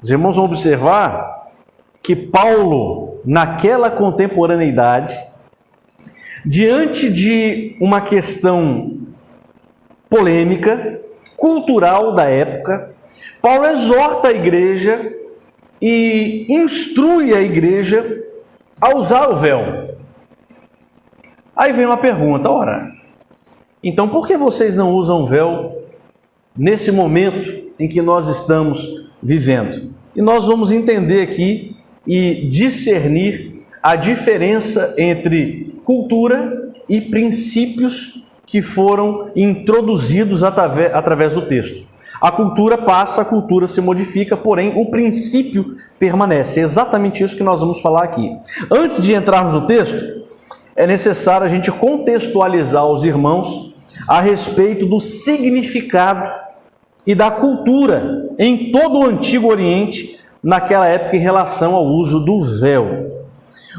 Os irmãos vão observar que Paulo, naquela contemporaneidade, diante de uma questão polêmica, cultural da época, Paulo exorta a igreja e instrui a igreja a usar o véu. Aí vem uma pergunta, ora, então por que vocês não usam véu nesse momento em que nós estamos vivendo? E nós vamos entender aqui e discernir a diferença entre cultura e princípios que foram introduzidos através do texto. A cultura passa, a cultura se modifica, porém o princípio permanece. É exatamente isso que nós vamos falar aqui. Antes de entrarmos no texto, é necessário a gente contextualizar os irmãos a respeito do significado e da cultura em todo o Antigo Oriente naquela época em relação ao uso do véu.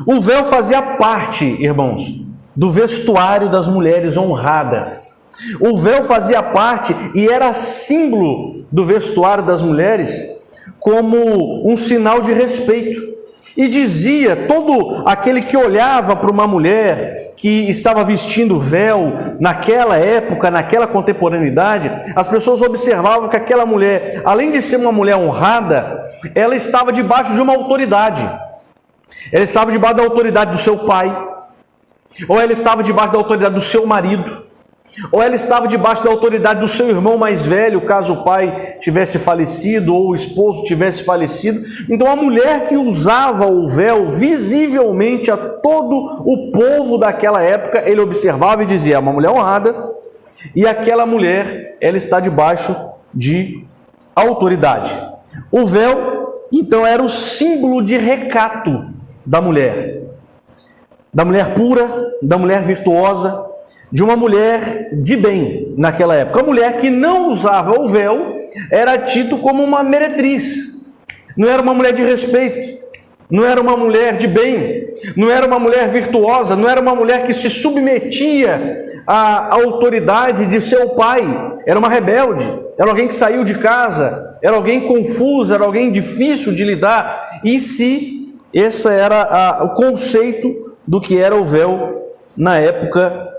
O véu fazia parte, irmãos, do vestuário das mulheres honradas. O véu fazia parte e era símbolo do vestuário das mulheres como um sinal de respeito. E dizia, todo aquele que olhava para uma mulher que estava vestindo véu naquela época, naquela contemporaneidade, as pessoas observavam que aquela mulher, além de ser uma mulher honrada, ela estava debaixo de uma autoridade. Ela estava debaixo da autoridade do seu pai, ou ela estava debaixo da autoridade do seu marido, ou ela estava debaixo da autoridade do seu irmão mais velho, caso o pai tivesse falecido ou o esposo tivesse falecido. Então a mulher que usava o véu visivelmente a todo o povo daquela época, ele observava e dizia, é uma mulher honrada, e aquela mulher, ela está debaixo de autoridade. O véu, então, era o símbolo de recato da mulher pura, da mulher virtuosa, de uma mulher de bem naquela época. A mulher que não usava o véu era tida como uma meretriz, não era uma mulher de respeito, não era uma mulher de bem, não era uma mulher virtuosa, não era uma mulher que se submetia à autoridade de seu pai, era uma rebelde, era alguém que saiu de casa, era alguém confusa, era alguém difícil de lidar. E se esse era o conceito do que era o véu na época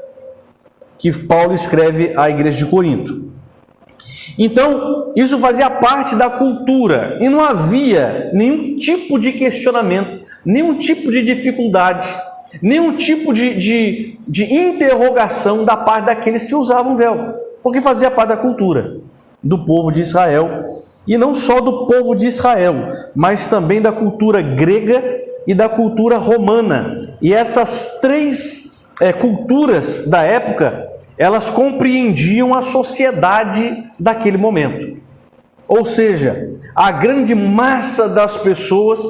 que Paulo escreve à igreja de Corinto. Então, isso fazia parte da cultura e não havia nenhum tipo de questionamento, nenhum tipo de dificuldade, nenhum tipo de interrogação da parte daqueles que usavam véu, porque fazia parte da cultura do povo de Israel, e não só do povo de Israel, mas também da cultura grega e da cultura romana. E essas três culturas da época, elas compreendiam a sociedade daquele momento. Ou seja, a grande massa das pessoas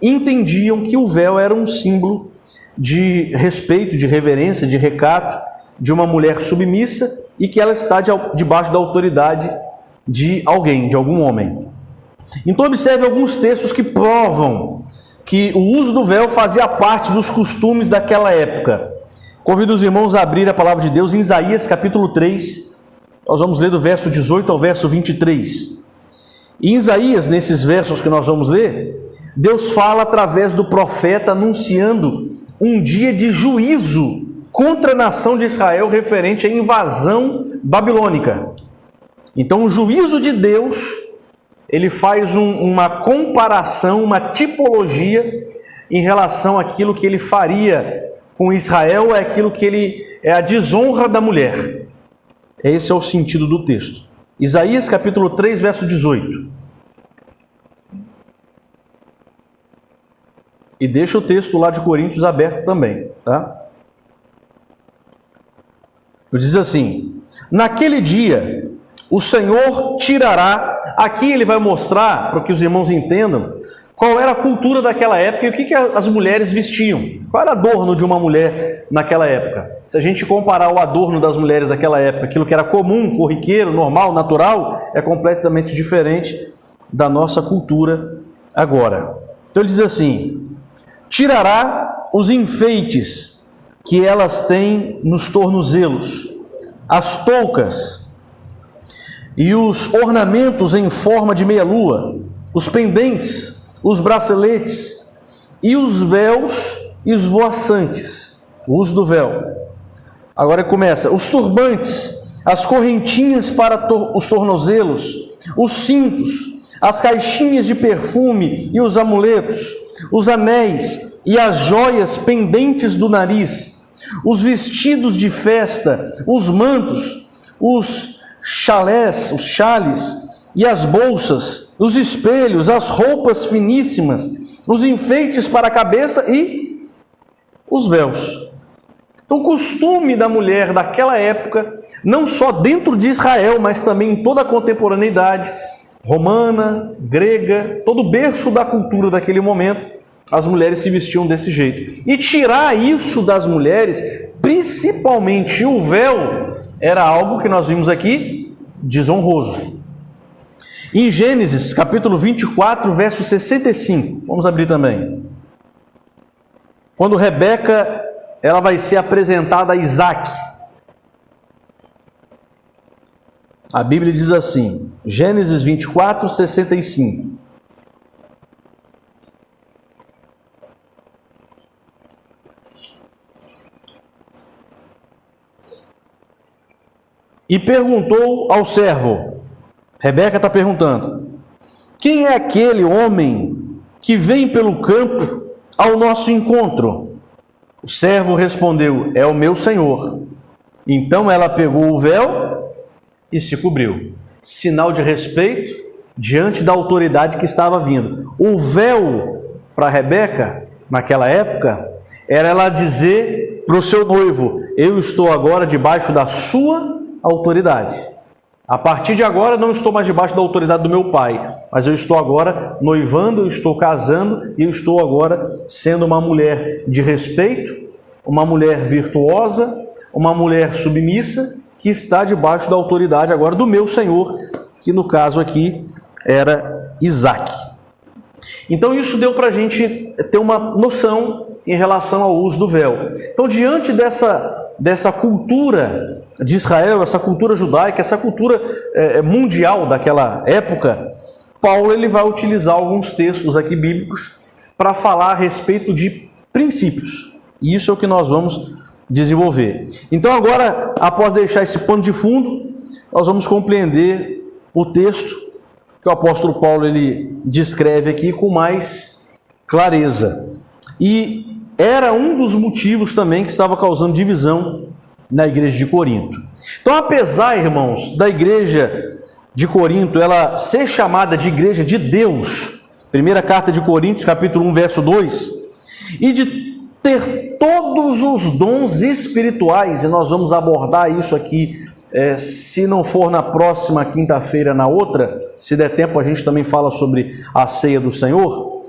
entendiam que o véu era um símbolo de respeito, de reverência, de recato, de uma mulher submissa e que ela está debaixo da autoridade de alguém, de algum homem. Então observe alguns textos que provam que o uso do véu fazia parte dos costumes daquela época. Convido os irmãos a abrir a palavra de Deus em Isaías capítulo 3, nós vamos ler do verso 18 ao verso 23. E em Isaías, nesses versos que nós vamos ler, Deus fala através do profeta anunciando um dia de juízo contra a nação de Israel referente à invasão babilônica. Então o juízo de Deus, ele faz uma comparação, uma tipologia em relação àquilo que ele faria com Israel, é aquilo que é a desonra da mulher. Esse é o sentido do texto. Isaías capítulo 3, verso 18. E deixa o texto lá de Coríntios aberto também, tá? Diz assim: naquele dia o Senhor tirará. Aqui ele vai mostrar, para que os irmãos entendam, qual era a cultura daquela época e o que as mulheres vestiam. Qual era o adorno de uma mulher naquela época? Se a gente comparar o adorno das mulheres daquela época, aquilo que era comum, corriqueiro, normal, natural, é completamente diferente da nossa cultura agora. Então ele diz assim: tirará os enfeites que elas têm nos tornozelos, as toucas e os ornamentos em forma de meia-lua, os pendentes, os braceletes e os véus esvoaçantes, o uso do véu. Agora começa, os turbantes, as correntinhas para os tornozelos, os cintos, as caixinhas de perfume e os amuletos, os anéis e as joias pendentes do nariz, os vestidos de festa, os mantos, os chales e as bolsas, os espelhos, as roupas finíssimas, os enfeites para a cabeça e os véus. Então, o costume da mulher daquela época, não só dentro de Israel, mas também em toda a contemporaneidade romana, grega, todo o berço da cultura daquele momento, as mulheres se vestiam desse jeito. E tirar isso das mulheres, principalmente o véu, era algo que nós vimos aqui, desonroso. Em Gênesis, capítulo 24, verso 65, vamos abrir também. Quando Rebeca, ela vai ser apresentada a Isaac. A Bíblia diz assim, Gênesis 24, 65. E perguntou ao servo, Rebeca está perguntando, quem é aquele homem que vem pelo campo ao nosso encontro? O servo respondeu, é o meu senhor. Então ela pegou o véu e se cobriu. Sinal de respeito diante da autoridade que estava vindo. O véu para Rebeca, naquela época, era ela dizer para o seu noivo, eu estou agora debaixo da sua autoridade. A partir de agora não estou mais debaixo da autoridade do meu pai, mas eu estou agora noivando, eu estou casando e eu estou agora sendo uma mulher de respeito, uma mulher virtuosa, uma mulher submissa, que está debaixo da autoridade agora do meu Senhor, que no caso aqui era Isaac. Então isso deu para a gente ter uma noção em relação ao uso do véu. Então diante dessa cultura de Israel, essa cultura judaica, essa cultura mundial daquela época, Paulo ele vai utilizar alguns textos aqui bíblicos para falar a respeito de princípios. E isso é o que nós vamos desenvolver. Então agora, após deixar esse pano de fundo, nós vamos compreender o texto que o apóstolo Paulo ele descreve aqui com mais clareza. E era um dos motivos também que estava causando divisão na igreja de Corinto. Então, apesar, irmãos, da igreja de Corinto ela ser chamada de igreja de Deus, primeira carta de Coríntios, capítulo 1, verso 2, e de ter todos os dons espirituais, e nós vamos abordar isso aqui, se não for na próxima quinta-feira, na outra, se der tempo a gente também fala sobre a ceia do Senhor.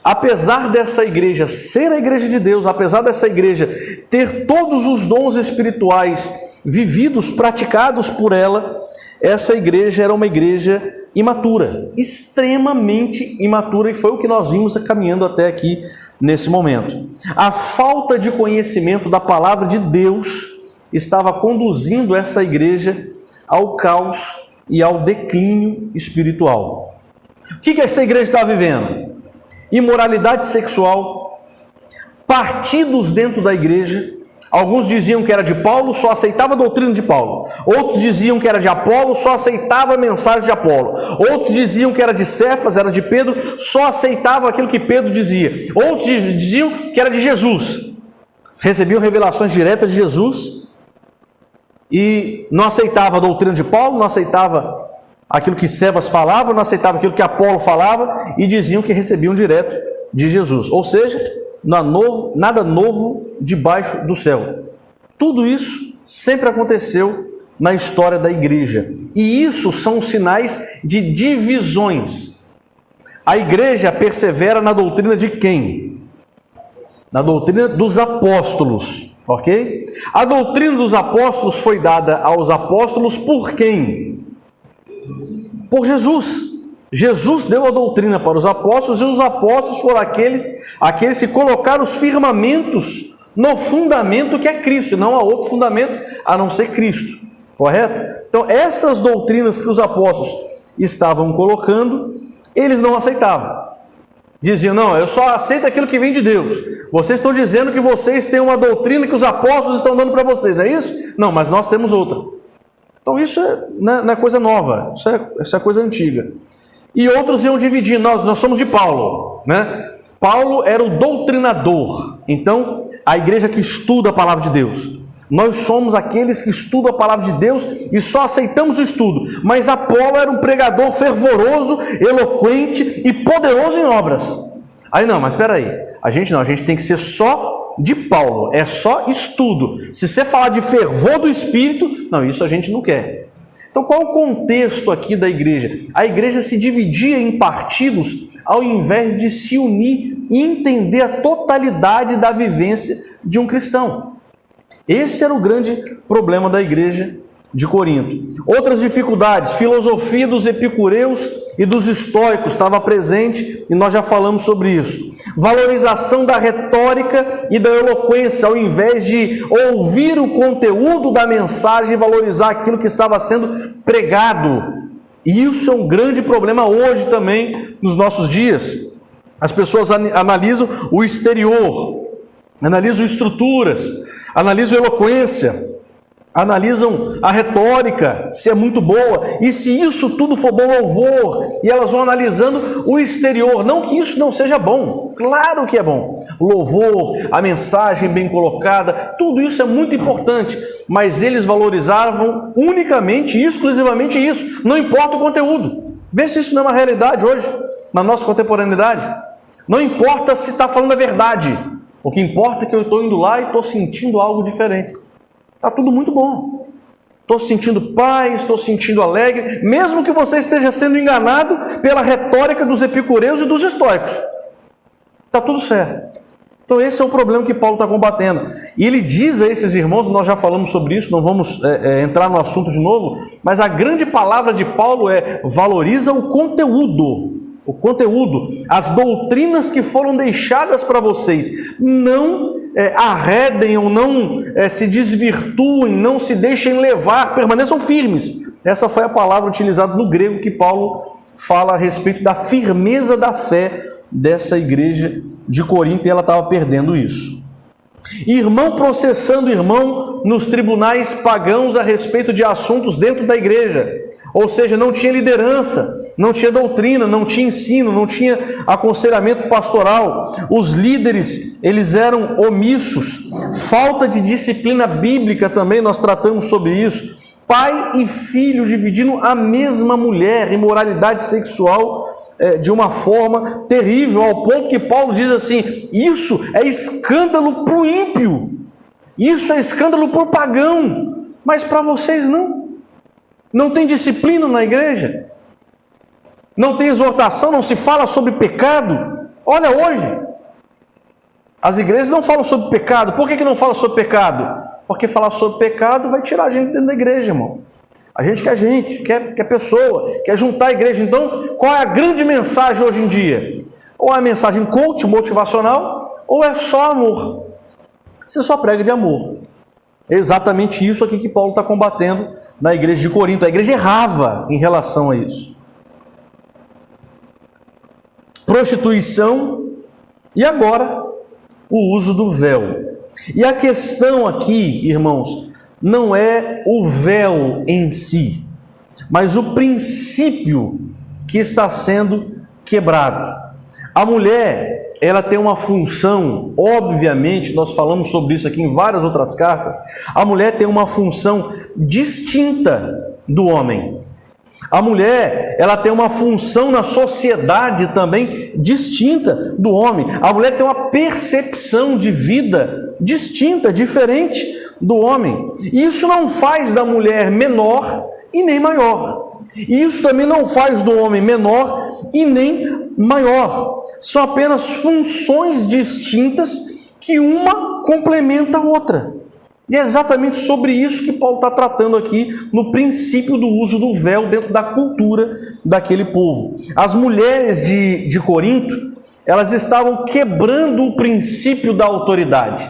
Apesar dessa igreja ser a igreja de Deus, apesar dessa igreja ter todos os dons espirituais vividos, praticados por ela, essa igreja era uma igreja imatura, extremamente imatura, e foi o que nós vimos caminhando até aqui nesse momento. A falta de conhecimento da palavra de Deus estava conduzindo essa igreja ao caos e ao declínio espiritual. O que essa igreja está vivendo? Imoralidade sexual, partidos dentro da igreja. Alguns diziam que era de Paulo, só aceitava a doutrina de Paulo. Outros diziam que era de Apolo, só aceitava a mensagem de Apolo. Outros diziam que era de Cefas, era de Pedro, só aceitava aquilo que Pedro dizia. Outros diziam que era de Jesus, recebiam revelações diretas de Jesus e não aceitava a doutrina de Paulo, não aceitava aquilo que Cefas falava, não aceitava aquilo que Apolo falava e diziam que recebiam direto de Jesus. Ou seja, nada novo debaixo do céu. Tudo isso sempre aconteceu na história da igreja. E isso são sinais de divisões. A igreja persevera na doutrina de quem? Na doutrina dos apóstolos, ok? A doutrina dos apóstolos foi dada aos apóstolos por quem? Por Jesus. Jesus deu a doutrina para os apóstolos e os apóstolos foram aqueles que colocaram os firmamentos no fundamento que é Cristo, não há outro fundamento a não ser Cristo, correto? Então essas doutrinas que os apóstolos estavam colocando, Eles não aceitavam. Diziam, não, eu só aceito aquilo que vem de Deus. Vocês estão dizendo que vocês têm uma doutrina que os apóstolos estão dando para vocês, não é isso? Não, mas nós temos outra. Então isso não é coisa nova, isso é coisa antiga. E outros iam dividir, nós somos de Paulo, né? Paulo era o doutrinador. Então, a igreja que estuda a palavra de Deus. Nós somos aqueles que estudam a palavra de Deus e só aceitamos o estudo. Mas Apolo era um pregador fervoroso, eloquente e poderoso em obras. Aí não, mas espera aí. A gente tem que ser só de Paulo. É só estudo. Se você falar de fervor do Espírito, não, isso a gente não quer. Então qual é o contexto aqui da igreja? A igreja se dividia em partidos ao invés de se unir e entender a totalidade da vivência de um cristão. Esse era o grande problema da igreja de Corinto. Outras dificuldades, filosofia dos epicureus e dos estoicos estava presente e nós já falamos sobre isso. Valorização da retórica e da eloquência, ao invés de ouvir o conteúdo da mensagem e valorizar aquilo que estava sendo pregado. E isso é um grande problema hoje também nos nossos dias. As pessoas analisam o exterior, analisam estruturas, analisam a eloquência, analisam a retórica, se é muito boa, e se isso tudo for bom louvor, e elas vão analisando o exterior. Não que isso não seja bom, claro que é bom. O louvor, a mensagem bem colocada, tudo isso é muito importante, mas eles valorizavam unicamente e exclusivamente isso, não importa o conteúdo. Vê se isso não é uma realidade hoje, na nossa contemporaneidade. Não importa se está falando a verdade, o que importa é que eu estou indo lá e estou sentindo algo diferente. Está tudo muito bom. Estou sentindo paz, estou sentindo alegre, mesmo que você esteja sendo enganado pela retórica dos epicureus e dos estoicos. Está tudo certo. Então esse é o problema que Paulo está combatendo. E ele diz a esses irmãos, nós já falamos sobre isso, não vamos entrar no assunto de novo, mas a grande palavra de Paulo é: valoriza o conteúdo. O conteúdo, as doutrinas que foram deixadas para vocês, não arredem ou não se desvirtuem, não se deixem levar, permaneçam firmes. Essa foi a palavra utilizada no grego que Paulo fala a respeito da firmeza da fé dessa igreja de Corinto, e ela estava perdendo isso. Irmão processando irmão nos tribunais pagãos a respeito de assuntos dentro da igreja, ou seja, não tinha liderança, não tinha doutrina, não tinha ensino, não tinha aconselhamento pastoral. Os líderes, eles eram omissos, falta de disciplina bíblica também, nós tratamos sobre isso. Pai e filho dividindo a mesma mulher, imoralidade sexual de uma forma terrível, ao ponto que Paulo diz assim: isso é escândalo para o ímpio, isso é escândalo para o pagão, mas para vocês não. Não tem disciplina na igreja, não tem exortação, não se fala sobre pecado. Olha hoje, as igrejas não falam sobre pecado. Por que não falam sobre pecado? Porque falar sobre pecado vai tirar a gente dentro da igreja, irmão. A gente, quer pessoa, quer juntar a igreja. Então, qual é a grande mensagem hoje em dia? Ou é a mensagem coach, motivacional, ou é só amor. Você só prega de amor. É exatamente isso aqui que Paulo está combatendo na igreja de Corinto. A igreja errava em relação a isso. Prostituição e agora o uso do véu. E a questão aqui, irmãos, não é o véu em si, mas o princípio que está sendo quebrado. A mulher, ela tem uma função, obviamente, nós falamos sobre isso aqui em várias outras cartas, a mulher tem uma função distinta do homem. A mulher, ela tem uma função na sociedade também distinta do homem. A mulher tem uma percepção de vida distinta, diferente do homem. E isso não faz da mulher menor e nem maior. E isso também não faz do homem menor e nem maior. São apenas funções distintas que uma complementa a outra. E é exatamente sobre isso que Paulo está tratando aqui no princípio do uso do véu dentro da cultura daquele povo. As mulheres de Corinto, elas estavam quebrando o princípio da autoridade.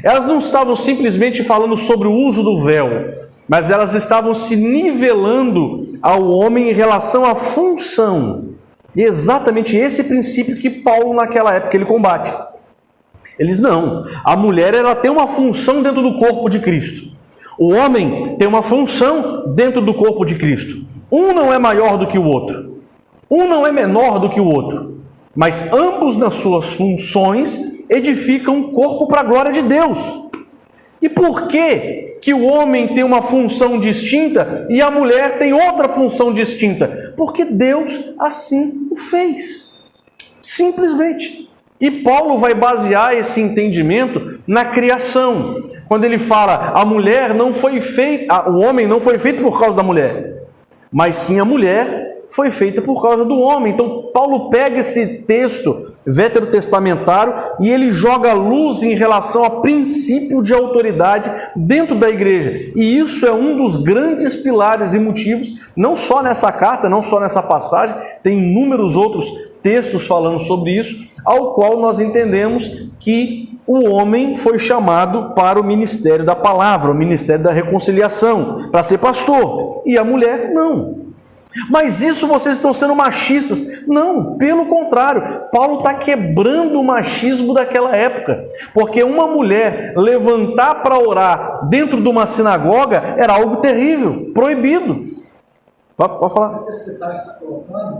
Elas não estavam simplesmente falando sobre o uso do véu, mas elas estavam se nivelando ao homem em relação à função. E é exatamente esse princípio que Paulo naquela época ele combate. Ele diz, não, a mulher ela tem uma função dentro do corpo de Cristo. O homem tem uma função dentro do corpo de Cristo. Um não é maior do que o outro. Um não é menor do que o outro. Mas ambos nas suas funções edificam um corpo para a glória de Deus. E por que o homem tem uma função distinta e a mulher tem outra função distinta? Porque Deus assim o fez. Simplesmente. E Paulo vai basear esse entendimento na criação. Quando ele fala, a mulher não foi feita, o homem não foi feito por causa da mulher, mas sim a mulher foi feita por causa do homem. Então Paulo pega esse texto veterotestamentário e ele joga luz em relação a princípio de autoridade dentro da igreja. E isso é um dos grandes pilares e motivos, não só nessa carta, não só nessa passagem, tem inúmeros outros textos falando sobre isso, ao qual nós entendemos que o homem foi chamado para o ministério da palavra, o ministério da reconciliação, para ser pastor, e a mulher não. Mas isso vocês estão sendo machistas. Não, pelo contrário, Paulo está quebrando o machismo daquela época, porque uma mulher levantar para orar dentro de uma sinagoga era algo terrível, proibido. Pode falar. Esse detalhe que você está colocando,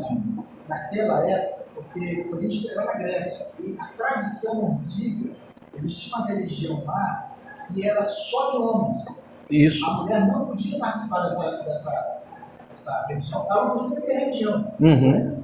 naquela época, porque quando a gente estava na Grécia, e a tradição antiga, existia uma religião lá que era só de homens. Isso. A mulher não podia participar dessa religião, ela não podia ter religião. Uhum.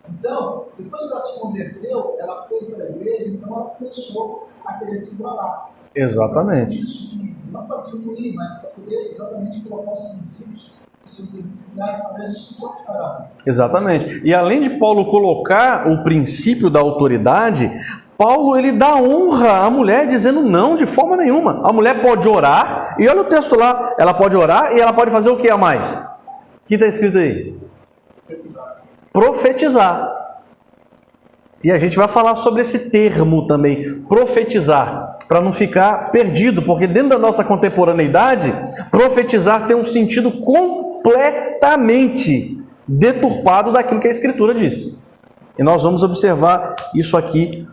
Então, depois que ela se converteu, ela foi para a igreja, então ela começou a querer se igualar. Exatamente. Isso não para diminuir, mas para poder exatamente colocar os princípios e seus dificuldades, saber a distinção de cada um. Exatamente. E além de Paulo colocar o princípio da autoridade, Paulo ele dá honra à mulher dizendo não, de forma nenhuma. A mulher pode orar, e olha o texto lá, ela pode orar e ela pode fazer o que a mais? O que está escrito aí? Profetizar. E a gente vai falar sobre esse termo também, profetizar, para não ficar perdido, porque dentro da nossa contemporaneidade, profetizar tem um sentido completamente deturpado daquilo que a Escritura diz. E nós vamos observar isso aqui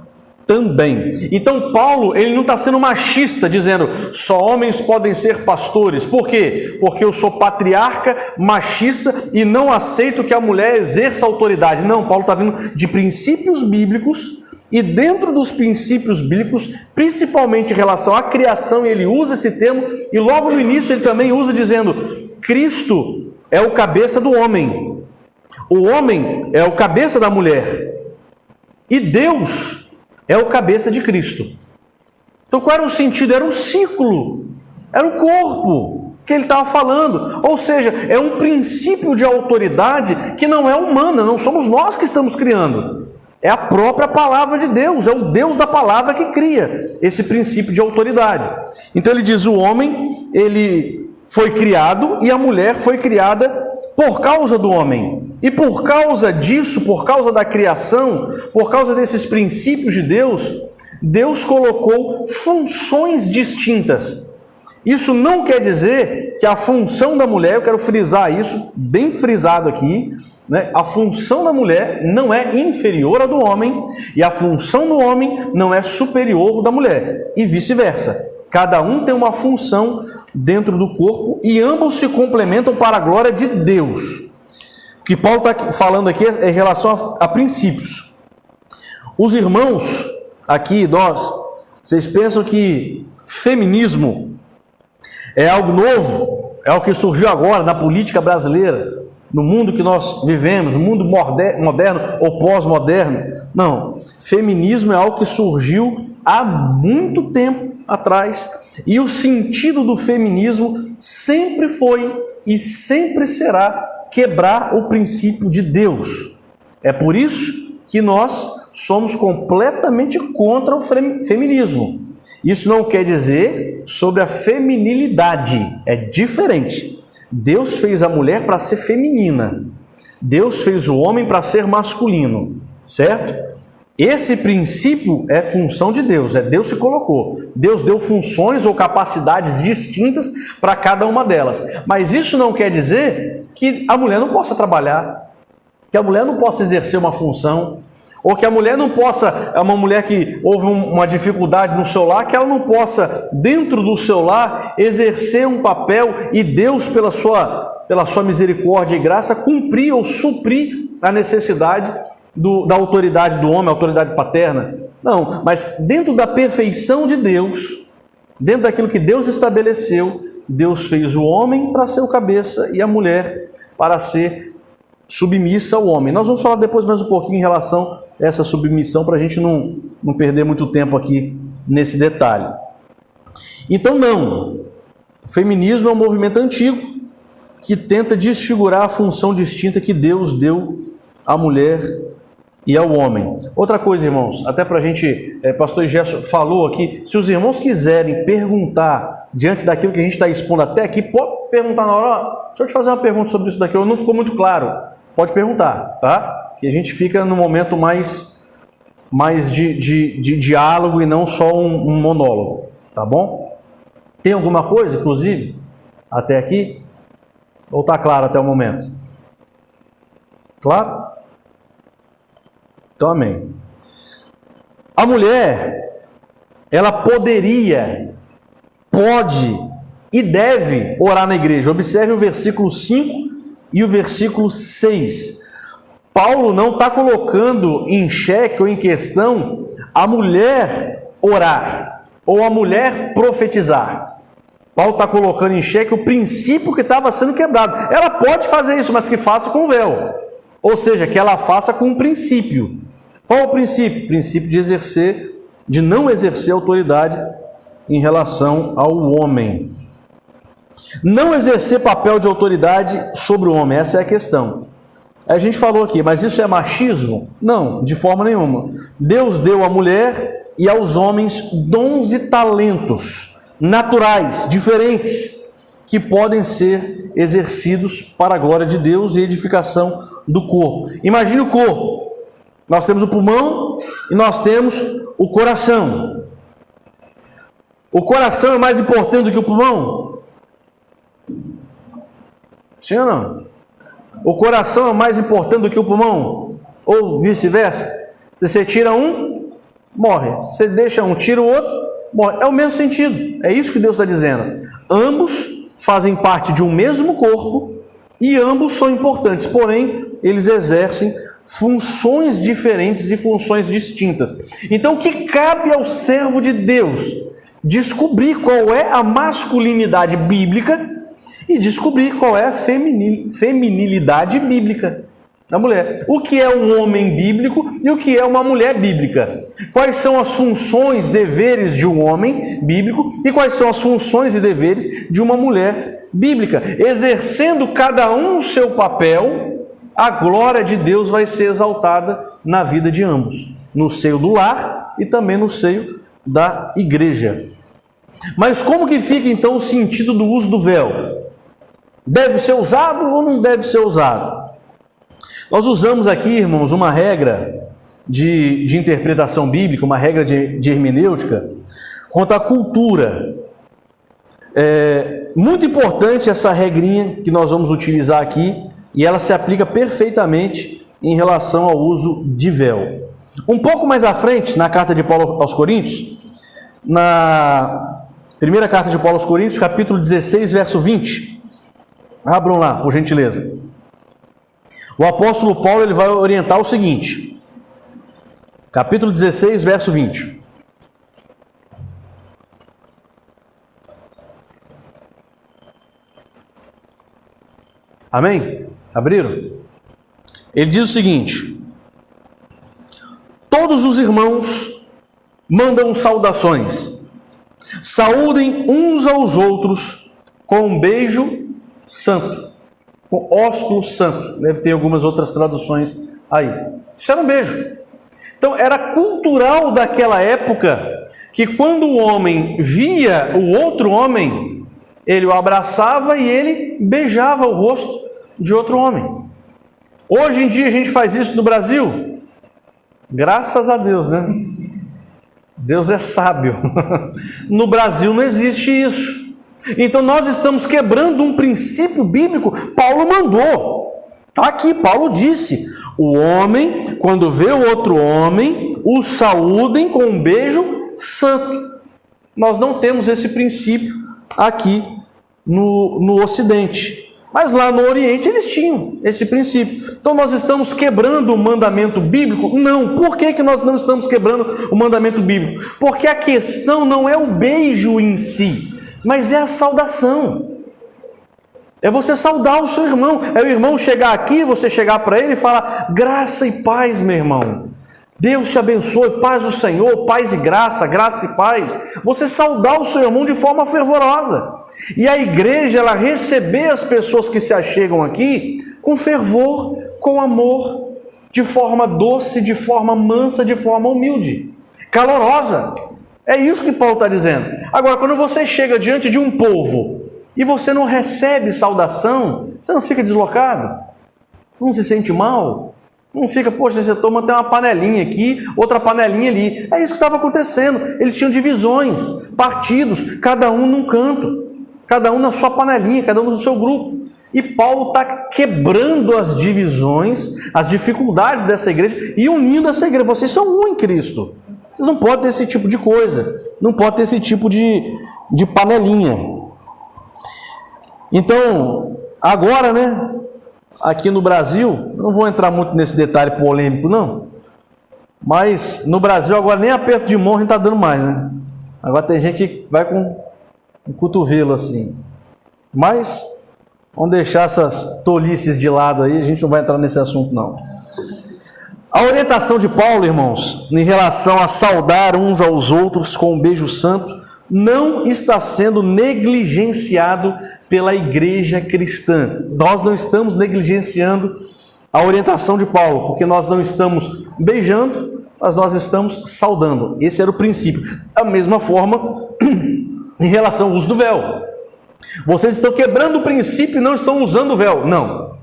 também. Então Paulo, ele não está sendo machista, dizendo só homens podem ser pastores. Por quê? Porque eu sou patriarca, machista e não aceito que a mulher exerça autoridade. Não, Paulo está vindo de princípios bíblicos, e dentro dos princípios bíblicos, principalmente em relação à criação, ele usa esse termo, e logo no início ele também usa dizendo, Cristo é o cabeça do homem, o homem é o cabeça da mulher, e Deus é o cabeça de Cristo. Então qual era o sentido? Era um ciclo, era o corpo que ele estava falando. Ou seja, é um princípio de autoridade que não é humana, não somos nós que estamos criando. É a própria palavra de Deus, é o Deus da palavra que cria esse princípio de autoridade. Então ele diz, o homem, ele foi criado e a mulher foi criada por causa do homem. E por causa disso, por causa da criação, por causa desses princípios de Deus, Deus colocou funções distintas. Isso não quer dizer que a função da mulher, eu quero frisar isso, bem frisado aqui, né? A função da mulher não é inferior à do homem, e a função do homem não é superior à da mulher, e vice-versa. Cada um tem uma função dentro do corpo e ambos se complementam para a glória de Deus. O que Paulo está falando aqui é em relação a princípios. Os irmãos aqui, vocês pensam que feminismo é algo novo? É algo que surgiu agora na política brasileira, no mundo que nós vivemos, no mundo moderno ou pós-moderno? Não, feminismo é algo que surgiu há muito tempo atrás, e o sentido do feminismo sempre foi e sempre será quebrar o princípio de Deus. É por isso que nós somos completamente contra o feminismo. Isso não quer dizer sobre a feminilidade, é diferente. Deus fez a mulher para ser feminina, Deus fez o homem para ser masculino, certo? Esse princípio é função de Deus, é Deus que colocou. Deus deu funções ou capacidades distintas para cada uma delas. Mas isso não quer dizer que a mulher não possa trabalhar, que a mulher não possa exercer uma função, ou que a mulher não possa, é uma mulher que houve uma dificuldade no seu lar, que ela não possa, dentro do seu lar, exercer um papel e Deus, pela sua misericórdia e graça, cumprir ou suprir a necessidade da autoridade do homem, a autoridade paterna. Não, mas dentro da perfeição de Deus, dentro daquilo que Deus estabeleceu, Deus fez o homem para ser o cabeça e a mulher para ser submissa ao homem. Nós vamos falar depois mais um pouquinho em relação a essa submissão, para a gente não perder muito tempo aqui nesse detalhe. Então não, o feminismo é um movimento antigo que tenta desfigurar a função distinta que Deus deu à mulher e ao homem. Outra coisa, irmãos, até para a gente, pastor Gerson falou aqui, se os irmãos quiserem perguntar diante daquilo que a gente está expondo até aqui, pode perguntar na hora, deixa eu te fazer uma pergunta sobre isso daqui, não ficou muito claro, pode perguntar, tá? Que a gente fica no momento mais de diálogo e não só um monólogo, tá bom? Tem alguma coisa, inclusive, até aqui? Ou está claro até o momento? Claro? Então, amém. A mulher, ela pode e deve orar na igreja. Observe o versículo 5 e o versículo 6. Paulo não está colocando em xeque ou em questão a mulher orar ou a mulher profetizar. Paulo está colocando em xeque o princípio que estava sendo quebrado. Ela pode fazer isso, mas que faça com véu. Ou seja, que ela faça com um princípio. Qual é o princípio? O princípio de não exercer autoridade em relação ao homem. Não exercer papel de autoridade sobre o homem, essa é a questão. A gente falou aqui, mas isso é machismo? Não, de forma nenhuma. Deus deu à mulher e aos homens dons e talentos naturais, diferentes, que podem ser exercidos para a glória de Deus e edificação do corpo. Imagine o corpo. Nós temos o pulmão e nós temos o coração. O coração é mais importante do que o pulmão? Sim ou não? O coração é mais importante do que o pulmão? Ou vice-versa? Se você tira um, morre. Se você deixa um, tira o outro, morre. É o mesmo sentido. É isso que Deus está dizendo. Ambos fazem parte de um mesmo corpo e ambos são importantes. Porém, eles exercem funções diferentes e funções distintas. Então, o que cabe ao servo de Deus? Descobrir qual é a masculinidade bíblica e descobrir qual é a feminilidade bíblica da mulher. O que é um homem bíblico e o que é uma mulher bíblica? Quais são as funções, deveres de um homem bíblico e quais são as funções e deveres de uma mulher bíblica? Exercendo cada um o seu papel, a glória de Deus vai ser exaltada na vida de ambos, no seio do lar e também no seio da igreja. Mas como que fica então o sentido do uso do véu? Deve ser usado ou não deve ser usado? Nós usamos aqui, irmãos, uma regra de interpretação bíblica, uma regra de hermenêutica, quanto à cultura. É muito importante essa regrinha que nós vamos utilizar aqui, e ela se aplica perfeitamente em relação ao uso de véu. Um pouco mais à frente, na carta de Paulo aos Coríntios, na primeira carta de Paulo aos Coríntios, capítulo 16, verso 20. Abram lá, por gentileza. O apóstolo Paulo ele vai orientar o seguinte. Capítulo 16, verso 20. Amém? Abriram? Ele diz o seguinte: todos os irmãos mandam saudações. Saúdem uns aos outros com um beijo santo, com ósculo santo. Deve ter algumas outras traduções aí. Isso era um beijo. Então era cultural daquela época que quando o homem via o outro homem, ele o abraçava e ele beijava o rosto de outro homem. Hoje em dia a gente faz isso no Brasil? Graças a Deus, né? Deus é sábio. No Brasil não existe isso. Então nós estamos quebrando um princípio bíblico. Paulo mandou. Está aqui, Paulo disse: o homem, quando vê o outro homem, o saúdem com um beijo santo. Nós não temos esse princípio aqui no Ocidente. Mas lá no Oriente eles tinham esse princípio. Então nós estamos quebrando o mandamento bíblico? Não. Por que nós não estamos quebrando o mandamento bíblico? Porque a questão não é o beijo em si, mas é a saudação. É você saudar o seu irmão. É o irmão chegar aqui, você chegar para ele e falar: graça e paz, meu irmão. Deus te abençoe, paz do Senhor, paz e graça, graça e paz. Você saudar o seu irmão de forma fervorosa. E a igreja, ela receber as pessoas que se achegam aqui com fervor, com amor, de forma doce, de forma mansa, de forma humilde, calorosa. É isso que Paulo está dizendo. Agora, quando você chega diante de um povo e você não recebe saudação, você não fica deslocado? Não se sente mal? Não fica, poxa, você toma até uma panelinha aqui, outra panelinha ali. É isso que estava acontecendo. Eles tinham divisões, partidos, cada um num canto, cada um na sua panelinha, cada um no seu grupo. E Paulo está quebrando as divisões, as dificuldades dessa igreja e unindo essa igreja. Vocês são um em Cristo. Vocês não podem ter esse tipo de coisa, não pode ter esse tipo de panelinha. Então, agora, né? Aqui no Brasil, não vou entrar muito nesse detalhe polêmico, não. Mas no Brasil agora nem aperto de mão a gente está dando mais, né? Agora tem gente que vai com um cotovelo assim. Mas vamos deixar essas tolices de lado aí, a gente não vai entrar nesse assunto, não. A orientação de Paulo, irmãos, em relação a saudar uns aos outros com um beijo santo, não está sendo negligenciado pela igreja cristã. Nós não estamos negligenciando a orientação de Paulo, porque nós não estamos beijando, mas nós estamos saudando. Esse era o princípio. Da mesma forma, em relação ao uso do véu. Vocês estão quebrando o princípio e não estão usando o véu. Não.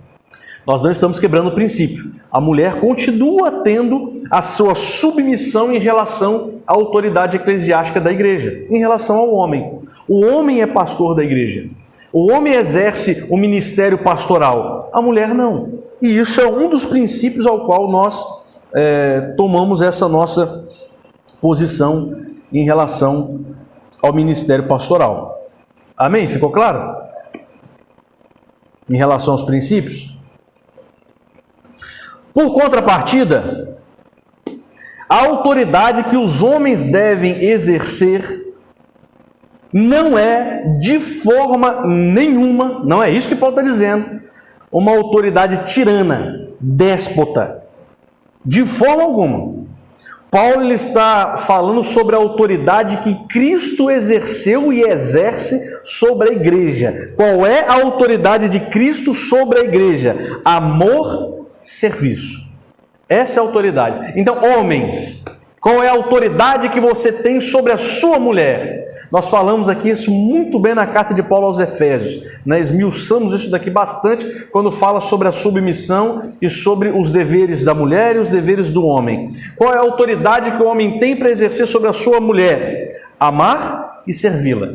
Nós não estamos quebrando o princípio. A mulher continua tendo a sua submissão em relação à autoridade eclesiástica da igreja, em relação ao homem. O homem é pastor da igreja. O homem exerce o ministério pastoral. A mulher não. E isso é um dos princípios ao qual nós tomamos essa nossa posição em relação ao ministério pastoral. Amém? Ficou claro? Em relação aos princípios? Por contrapartida, a autoridade que os homens devem exercer não é de forma nenhuma, não é isso que Paulo está dizendo, uma autoridade tirana, déspota, de forma alguma. Paulo ele está falando sobre a autoridade que Cristo exerceu e exerce sobre a igreja. Qual é a autoridade de Cristo sobre a igreja? Amor, serviço. Essa é a autoridade. Então, homens, qual é a autoridade que você tem sobre a sua mulher? Nós falamos aqui isso muito bem na carta de Paulo aos Efésios. Nós esmiuçamos isso daqui bastante quando fala sobre a submissão e sobre os deveres da mulher e os deveres do homem. Qual é a autoridade que o homem tem para exercer sobre a sua mulher? Amar e servi-la.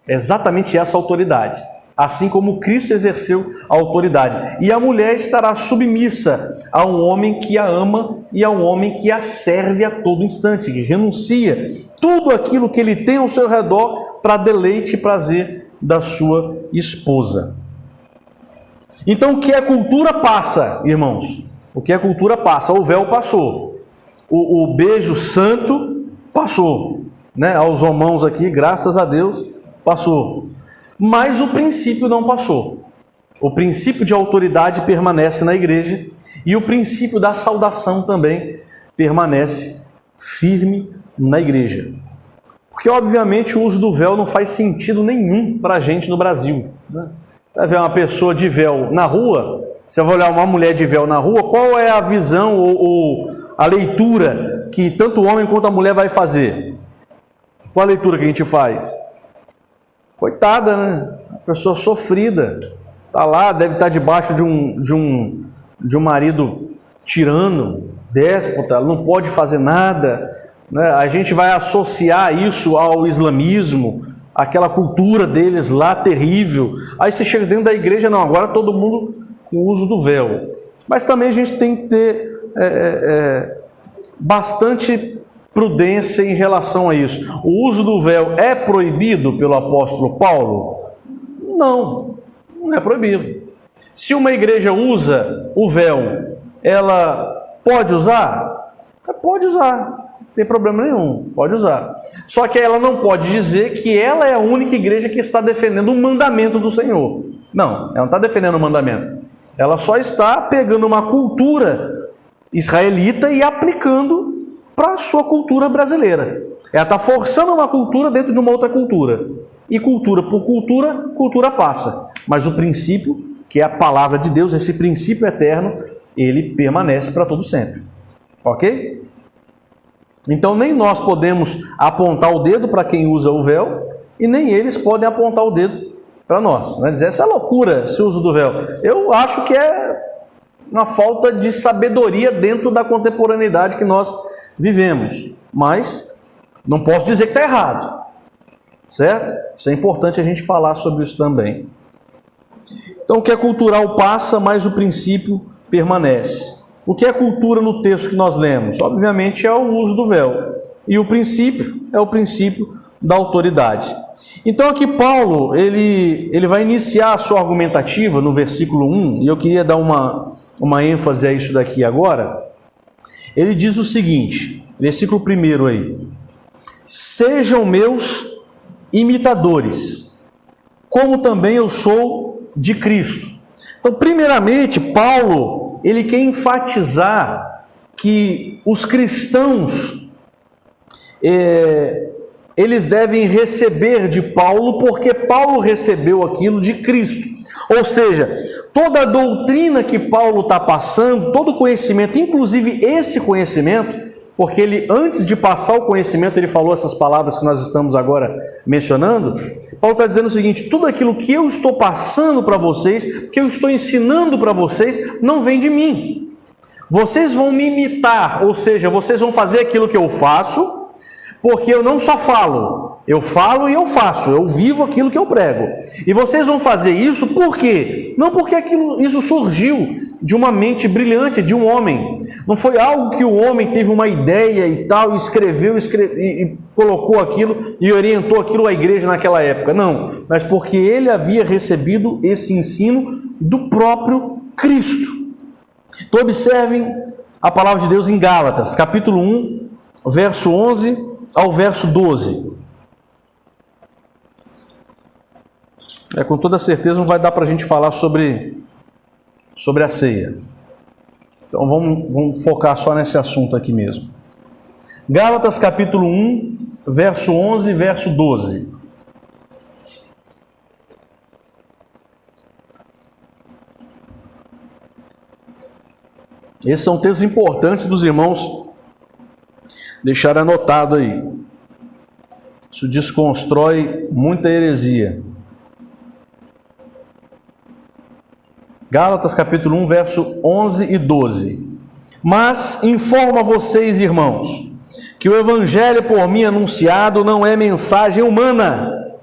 É exatamente essa autoridade. Assim como Cristo exerceu a autoridade. E a mulher estará submissa a um homem que a ama e a um homem que a serve a todo instante, que renuncia tudo aquilo que ele tem ao seu redor para deleite e prazer da sua esposa. Então, o que a cultura passa, irmãos? O que a cultura passa? O véu passou. O beijo santo passou. Né? Aos irmãos aqui, graças a Deus, passou. Mas o princípio não passou. O princípio de autoridade permanece na igreja e o princípio da saudação também permanece firme na igreja. Porque, obviamente, o uso do véu não faz sentido nenhum para a gente no Brasil. Né? Você vai ver uma pessoa de véu na rua, você vai olhar uma mulher de véu na rua, qual é a visão ou a leitura que tanto o homem quanto a mulher vai fazer? Qual a leitura que a gente faz? Coitada, né? Uma pessoa sofrida. Está lá, deve estar debaixo de um marido tirano, déspota, não pode fazer nada. Né? A gente vai associar isso ao islamismo, aquela cultura deles lá terrível. Aí você chega dentro da igreja, não, agora todo mundo o uso do véu. Mas também a gente tem que ter bastante prudência em relação a isso. O uso do véu é proibido pelo apóstolo Paulo? Não, não é proibido. Se uma igreja usa o véu, ela pode usar? Pode usar, não tem problema nenhum, pode usar. Só que ela não pode dizer que ela é a única igreja que está defendendo o mandamento do Senhor. Não, ela não está defendendo o mandamento. Ela só está pegando uma cultura israelita e aplicando para a sua cultura brasileira. Ela está forçando uma cultura dentro de uma outra cultura. E cultura por cultura, cultura passa. Mas o princípio, que é a palavra de Deus, esse princípio eterno, ele permanece para todo sempre. Ok? Então nem nós podemos apontar o dedo para quem usa o véu, e nem eles podem apontar o dedo para nós. Vai dizer, essa é loucura, esse uso do véu. Eu acho que é uma falta de sabedoria dentro da contemporaneidade que nós vivemos. Mas não posso dizer que está errado. Certo? Isso é importante a gente falar sobre isso também. Então o que é cultural passa, mas o princípio permanece. O que é cultura no texto que nós lemos? Obviamente é o uso do véu. E o princípio é o princípio da autoridade. Então aqui Paulo, ele vai iniciar a sua argumentativa no versículo 1, e eu queria dar uma ênfase a isso daqui agora. Ele diz o seguinte, versículo 1 aí: sejam meus imitadores, como também eu sou de Cristo. Então, primeiramente, Paulo, ele quer enfatizar que os cristãos, eles devem receber de Paulo, porque Paulo recebeu aquilo de Cristo. Ou seja, toda a doutrina que Paulo está passando, todo o conhecimento, inclusive esse conhecimento, porque ele, antes de passar o conhecimento, ele falou essas palavras que nós estamos agora mencionando. Paulo está dizendo o seguinte: tudo aquilo que eu estou passando para vocês, que eu estou ensinando para vocês, não vem de mim. Vocês vão me imitar, ou seja, vocês vão fazer aquilo que eu faço, porque eu não só falo, eu falo e eu faço, eu vivo aquilo que eu prego. E vocês vão fazer isso por quê? Não porque isso surgiu de uma mente brilhante, de um homem. Não foi algo que o homem teve uma ideia e tal, e escreveu e colocou aquilo e orientou aquilo à igreja naquela época. Não, mas porque ele havia recebido esse ensino do próprio Cristo. Então observem a palavra de Deus em Gálatas, capítulo 1, verso 11 ao verso 12. Com toda certeza não vai dar para a gente falar sobre a ceia. Então vamos focar só nesse assunto aqui mesmo. Gálatas capítulo 1, verso 11 e verso 12. Esses são textos importantes dos irmãos deixar anotado aí. Isso desconstrói muita heresia. Gálatas capítulo 1, verso 11 e 12. Mas informo a vocês, irmãos, que o evangelho por mim anunciado não é mensagem humana,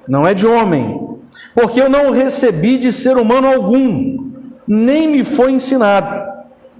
não é de homem, porque eu não recebi de ser humano algum, nem me foi ensinado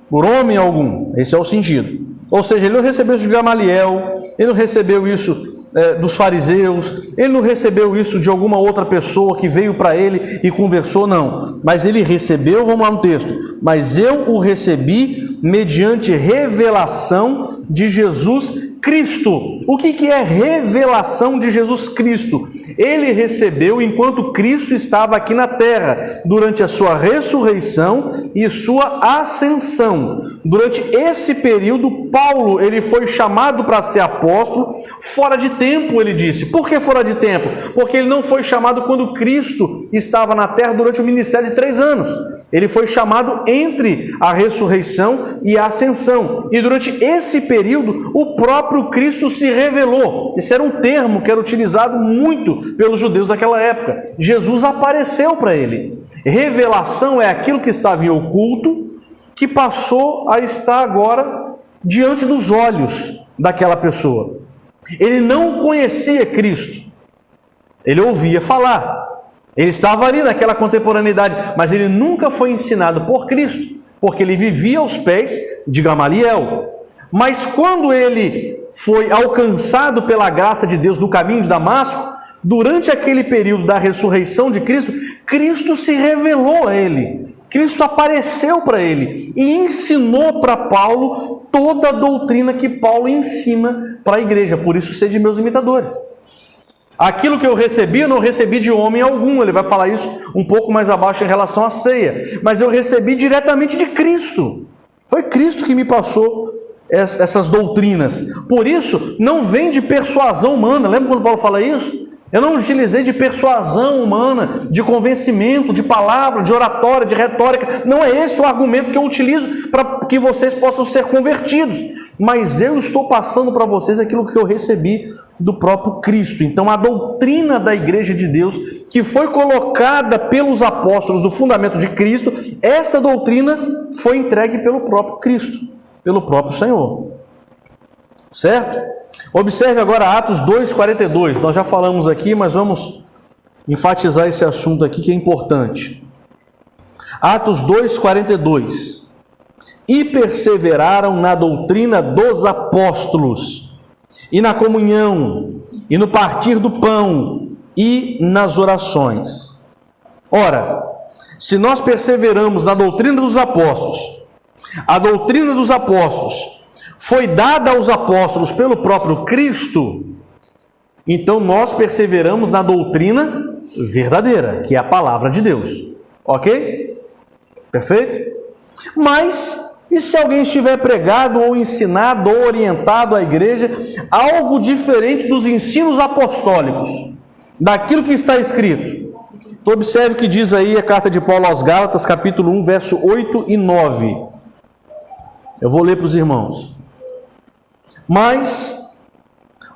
por homem algum. Esse é o sentido. Ou seja, ele não recebeu isso de Gamaliel, ele não recebeu isso dos fariseus, ele não recebeu isso de alguma outra pessoa que veio para ele e conversou, não. Mas ele recebeu, vamos lá no texto, mas eu o recebi mediante revelação de Jesus Cristo. O que é revelação de Jesus Cristo? Ele recebeu enquanto Cristo estava aqui na terra, durante a sua ressurreição e sua ascensão. Durante esse período, Paulo, ele foi chamado para ser apóstolo, fora de tempo, ele disse. Por que fora de tempo? Porque ele não foi chamado quando Cristo estava na terra durante o ministério de 3 anos. Ele foi chamado entre a ressurreição e a ascensão. E durante esse período, o próprio Cristo se revelou. Esse era um termo que era utilizado muito pelos judeus daquela época. Jesus apareceu para ele. Revelação é aquilo que estava em oculto, que passou a estar agora diante dos olhos daquela pessoa. Ele não conhecia Cristo. Ele ouvia falar. Ele estava ali naquela contemporaneidade, mas ele nunca foi ensinado por Cristo, porque ele vivia aos pés de Gamaliel. Mas quando ele foi alcançado pela graça de Deus no caminho de Damasco, durante aquele período da ressurreição de Cristo, Cristo se revelou a ele. Cristo apareceu para ele e ensinou para Paulo toda a doutrina que Paulo ensina para a igreja. Por isso, sede meus imitadores. Aquilo que eu recebi, eu não recebi de homem algum. Ele vai falar isso um pouco mais abaixo em relação à ceia. Mas eu recebi diretamente de Cristo. Foi Cristo que me passou essas doutrinas. Por isso, não vem de persuasão humana. Lembra quando Paulo fala isso? Eu não utilizei de persuasão humana, de convencimento, de palavra, de oratória, de retórica. Não é esse o argumento que eu utilizo para que vocês possam ser convertidos. Mas eu estou passando para vocês aquilo que eu recebi do próprio Cristo. Então a doutrina da igreja de Deus, que foi colocada pelos apóstolos do fundamento de Cristo, essa doutrina foi entregue pelo próprio Cristo, pelo próprio Senhor. Certo? Observe agora Atos 2,42. Nós já falamos aqui, mas vamos enfatizar esse assunto aqui que é importante. Atos 2,42. E perseveraram na doutrina dos apóstolos, e na comunhão, e no partir do pão, e nas orações. Ora, se nós perseveramos na doutrina dos apóstolos, a doutrina dos apóstolos foi dada aos apóstolos pelo próprio Cristo, então nós perseveramos na doutrina verdadeira, que é a palavra de Deus. Ok? Perfeito? Mas, e se alguém estiver pregado ou ensinado ou orientado à igreja algo diferente dos ensinos apostólicos, daquilo que está escrito? Então observe o que diz aí a carta de Paulo aos Gálatas, capítulo 1, verso 8 e 9. Eu vou ler para os irmãos. Mas,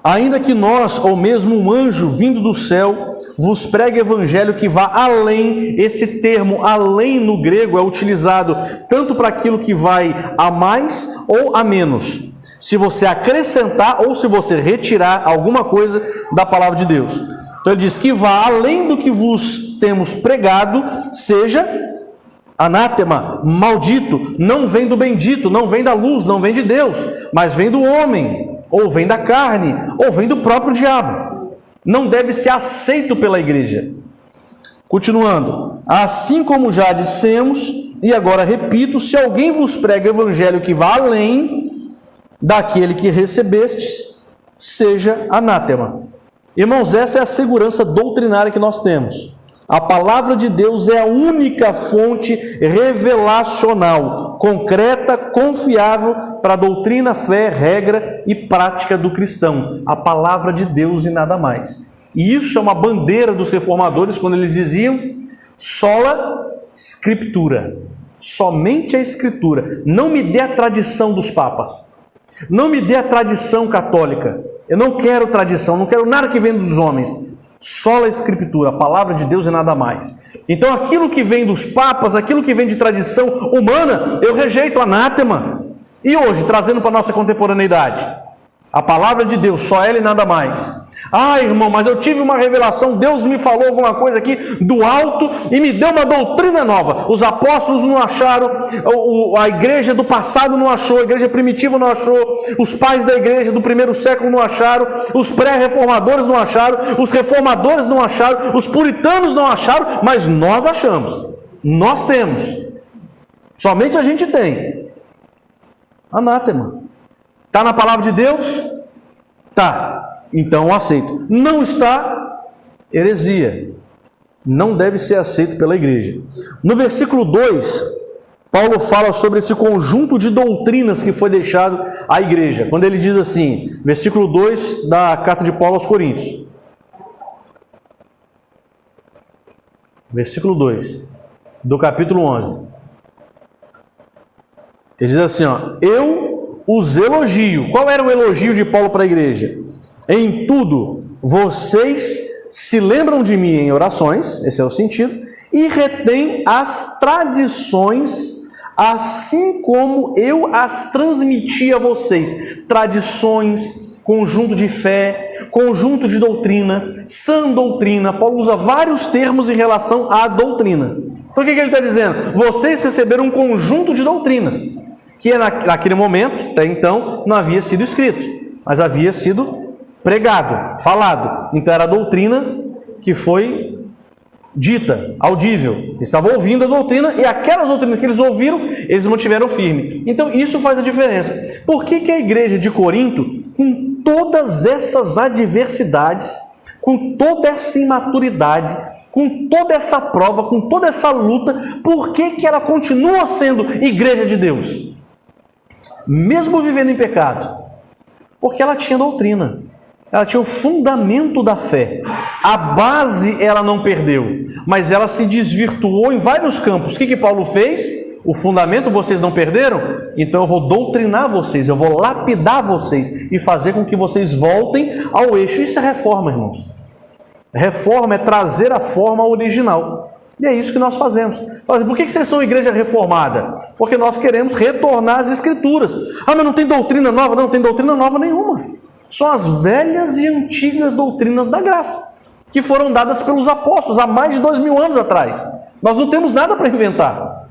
ainda que nós, ou mesmo um anjo vindo do céu, vos pregue evangelho que vá além, esse termo além no grego é utilizado tanto para aquilo que vai a mais ou a menos. Se você acrescentar ou se você retirar alguma coisa da palavra de Deus. Então ele diz que vá além do que vos temos pregado, seja anátema, maldito, não vem do bendito, não vem da luz, não vem de Deus, mas vem do homem, ou vem da carne, ou vem do próprio diabo. Não deve ser aceito pela igreja. Continuando, assim como já dissemos, e agora repito, se alguém vos prega evangelho que vá além daquele que recebestes, seja anátema. Irmãos, essa é a segurança doutrinária que nós temos. A palavra de Deus é a única fonte revelacional, concreta, confiável para a doutrina, fé, regra e prática do cristão. A palavra de Deus e nada mais. E isso é uma bandeira dos reformadores quando eles diziam sola scriptura, somente a escritura. Não me dê a tradição dos papas, não me dê a tradição católica. Eu não quero tradição, não quero nada que venha dos homens. Só a escritura, a palavra de Deus e nada mais. Então aquilo que vem dos papas, aquilo que vem de tradição humana, eu rejeito, anátema. E hoje, trazendo para a nossa contemporaneidade, a palavra de Deus, só ela e nada mais. Ah, irmão, mas eu tive uma revelação, Deus me falou alguma coisa aqui do alto e me deu uma doutrina nova. Os apóstolos não acharam, a igreja do passado não achou, a igreja primitiva não achou, os pais da igreja do primeiro século não acharam, os pré-reformadores não acharam, os reformadores não acharam, os puritanos não acharam, mas nós achamos, nós temos, somente a gente tem. Anátema. Está na palavra de Deus? Tá. Então eu aceito. Não está, heresia. Não deve ser aceito pela igreja. No versículo 2, Paulo fala sobre esse conjunto de doutrinas que foi deixado à igreja. Quando ele diz assim, versículo 2 da carta de Paulo aos Coríntios. Versículo 2 do capítulo 11. Ele diz assim, ó, eu os elogio. Qual era o elogio de Paulo para a igreja? Em tudo, vocês se lembram de mim em orações, esse é o sentido, e retêm as tradições, assim como eu as transmiti a vocês. Tradições, conjunto de fé, conjunto de doutrina, sã doutrina. Paulo usa vários termos em relação à doutrina. Então o que ele está dizendo? Vocês receberam um conjunto de doutrinas, que naquele momento, até então, não havia sido escrito, mas havia sido pregado, falado. Então era a doutrina que foi dita, audível. Eles estavam ouvindo a doutrina, e aquelas doutrinas que eles ouviram, eles mantiveram firme. Então isso faz a diferença. Por que a igreja de Corinto, com todas essas adversidades, com toda essa imaturidade, com toda essa prova, com toda essa luta, por que ela continua sendo igreja de Deus? Mesmo vivendo em pecado? Porque ela tinha doutrina. Ela tinha o fundamento da fé. A base ela não perdeu, mas ela se desvirtuou em vários campos. O que Paulo fez? O fundamento vocês não perderam? Então eu vou doutrinar vocês, eu vou lapidar vocês e fazer com que vocês voltem ao eixo. Isso é reforma, irmãos. Reforma é trazer a forma original. E é isso que nós fazemos. Por que vocês são igreja reformada? Porque nós queremos retornar às Escrituras. Ah, mas não tem doutrina nova? Não tem doutrina nova nenhuma. São as velhas e antigas doutrinas da graça, que foram dadas pelos apóstolos há mais de 2000 anos atrás. Nós não temos nada para inventar.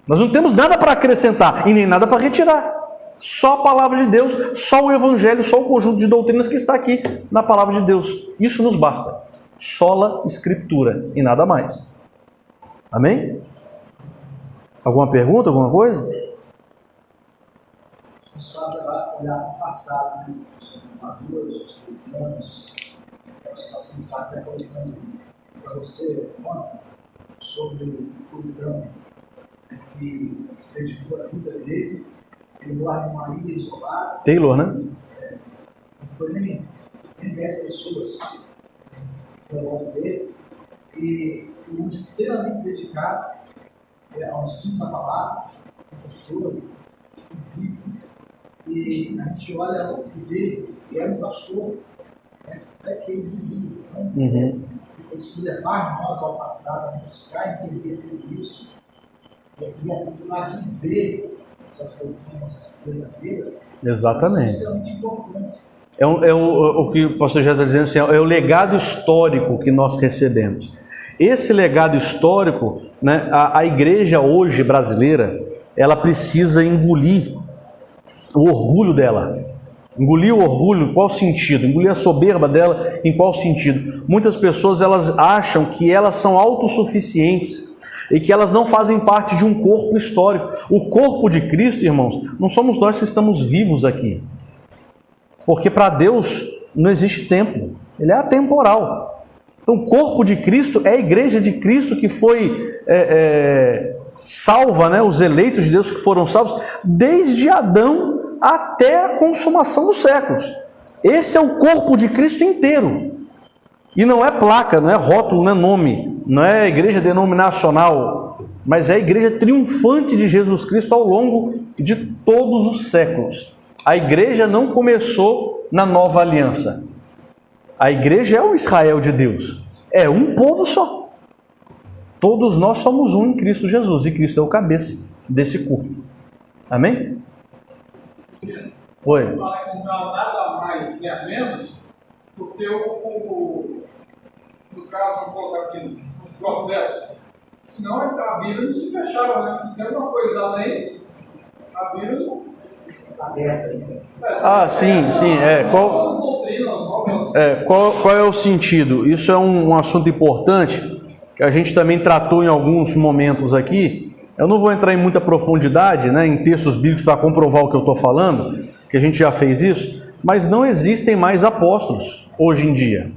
Nós não temos nada para acrescentar e nem nada para retirar. Só a palavra de Deus, só o Evangelho, só o conjunto de doutrinas que está aqui na palavra de Deus. Isso nos basta. Sola Escritura e nada mais. Amém? Alguma pergunta, alguma coisa? Só olhar para o passado, né? Os maduros, os anos, a situação que está até colocando para você ontem sobre o puritano que se dedicou a vida dele, ele mora em uma ilha isolada. Taylor, né? Não foi nem 10 pessoas ao lado dele, e um extremamente dedicado ao ensino da palavra, professor, estudo, e a gente olha e vê que era um pastor, até que eles viviam. Eles levar nós ao passado, a buscar entender tudo isso, e a continuar a viver essas doutrinas verdadeiras. Exatamente. Extremamente importantes. O que o pastor já está dizendo assim, é o legado histórico que nós recebemos. Esse legado histórico, né, a igreja hoje brasileira, ela precisa engolir o orgulho dela. Engolir o orgulho, em qual sentido? Engolir a soberba dela, em qual sentido? Muitas pessoas elas acham que elas são autossuficientes e que elas não fazem parte de um corpo histórico. O corpo de Cristo, irmãos, não somos nós que estamos vivos aqui. Porque para Deus não existe tempo, Ele é atemporal. Então o corpo de Cristo é a igreja de Cristo que foi salva, né? Os eleitos de Deus que foram salvos desde Adão até a consumação dos séculos. Esse é o corpo de Cristo inteiro. E não é placa, não é rótulo, não é nome, não é igreja denominacional, mas é a igreja triunfante de Jesus Cristo ao longo de todos os séculos. A igreja não começou na nova aliança. A igreja é o Israel de Deus. É um povo só. Todos nós somos um em Cristo Jesus. E Cristo é o cabeça desse corpo. Amém? Oi. Fala que não dá nada a mais nem a menos, porque no caso, vamos colocar assim, os profetas. Senão a Bíblia não se fechava, né? Se tem alguma coisa além, a Bíblia não. Sim. Qual é o sentido? Isso é um assunto importante que a gente também tratou em alguns momentos aqui. Eu não vou entrar em muita profundidade, né, em textos bíblicos para comprovar o que eu estou falando, que a gente já fez isso, mas não existem mais apóstolos hoje em dia.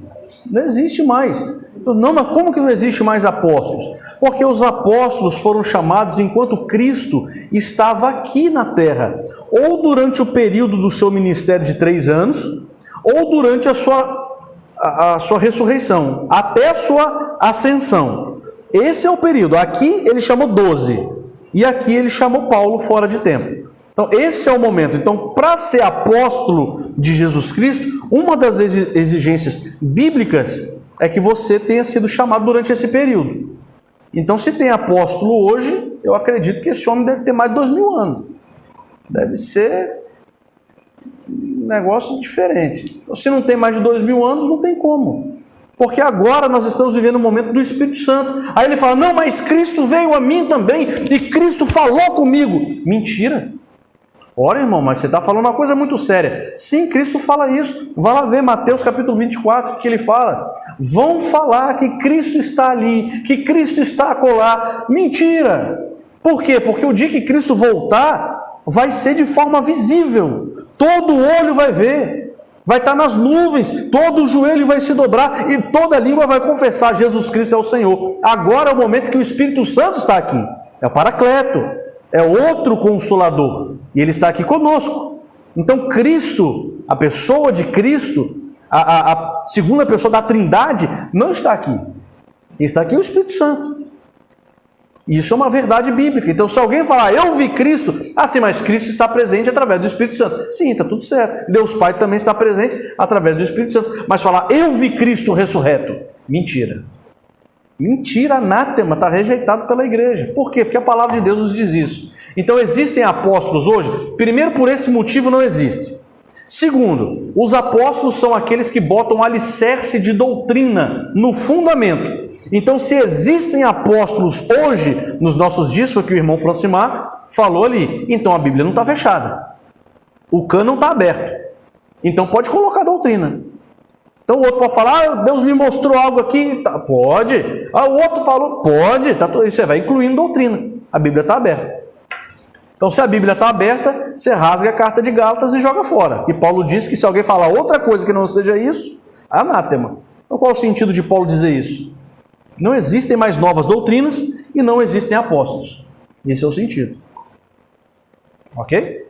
Não existe mais. Não, mas como que não existe mais apóstolos? Porque os apóstolos foram chamados enquanto Cristo estava aqui na terra, ou durante o período do seu ministério de 3 anos, ou durante a sua ressurreição, até a sua ascensão. Esse é o período. Aqui ele chamou 12, e aqui ele chamou Paulo fora de tempo. Então esse é o momento. Então, para ser apóstolo de Jesus Cristo, uma das exigências bíblicas é que você tenha sido chamado durante esse período. Então, se tem apóstolo hoje, eu acredito que esse homem deve ter mais de 2000 anos. Deve ser negócio diferente. Se não tem mais de 2000 anos, não tem como. Porque agora nós estamos vivendo o momento do Espírito Santo. Aí ele fala, não, mas Cristo veio a mim também, e Cristo falou comigo. Mentira. Ora, irmão, mas você está falando uma coisa muito séria. Sim, Cristo fala isso. Vai lá ver Mateus capítulo 24, que ele fala. Vão falar que Cristo está ali, que Cristo está acolá. Mentira. Por quê? Porque o dia que Cristo voltar, vai ser de forma visível. Todo olho vai ver. Vai estar nas nuvens. Todo joelho vai se dobrar e toda língua vai confessar Jesus Cristo é o Senhor. Agora é o momento que o Espírito Santo está aqui. É o Paracleto. É outro Consolador. E ele está aqui conosco. Então Cristo, a pessoa de Cristo, a segunda pessoa da Trindade, não está aqui. Está aqui o Espírito Santo. Isso é uma verdade bíblica. Então se alguém falar, eu vi Cristo, sim, mas Cristo está presente através do Espírito Santo. Sim, está tudo certo. Deus Pai também está presente através do Espírito Santo. Mas falar, eu vi Cristo ressurreto. Mentira. Mentira, anátema, está rejeitado pela igreja. Por quê? Porque a palavra de Deus nos diz isso. Então existem apóstolos hoje? Primeiro, por esse motivo não existe. Segundo, os apóstolos são aqueles que botam alicerce de doutrina no fundamento. Então se existem apóstolos hoje, nos nossos dias, foi o que o irmão Francimar falou ali, então a Bíblia não está fechada. O cânon está aberto. Então pode colocar doutrina. Então o outro pode falar, Deus me mostrou algo aqui, tá, pode. O outro falou, pode. Tá, você vai incluindo doutrina. A Bíblia está aberta. Então se a Bíblia está aberta, você rasga a carta de Gálatas e joga fora. E Paulo diz que se alguém falar outra coisa que não seja isso, é anátema. Então qual é o sentido de Paulo dizer isso? Não existem mais novas doutrinas e não existem apóstolos. Esse é o sentido. Ok?